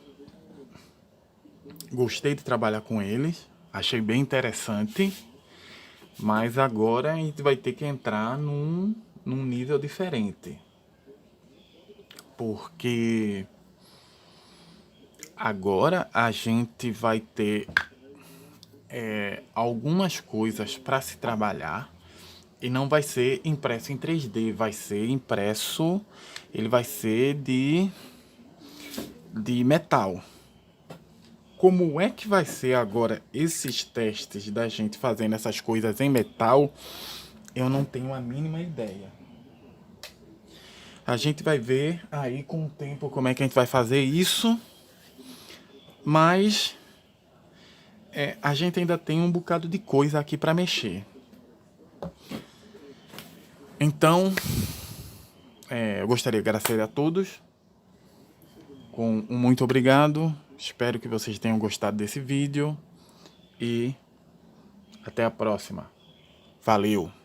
gostei de trabalhar com eles, achei bem interessante, mas agora a gente vai ter que entrar num nível diferente, porque agora a gente vai ter algumas coisas para se trabalhar e não vai ser impresso em 3D, vai ser impresso, ele vai ser de metal. Como é que vai ser agora esses testes da gente fazendo essas coisas em metal? Eu não tenho a mínima ideia. A gente vai ver aí com o tempo como é que a gente vai fazer isso, mas a gente ainda tem um bocado de coisa aqui para mexer. Então, eu gostaria de agradecer a todos com um muito obrigado. Espero que vocês tenham gostado desse vídeo e até a próxima. Valeu!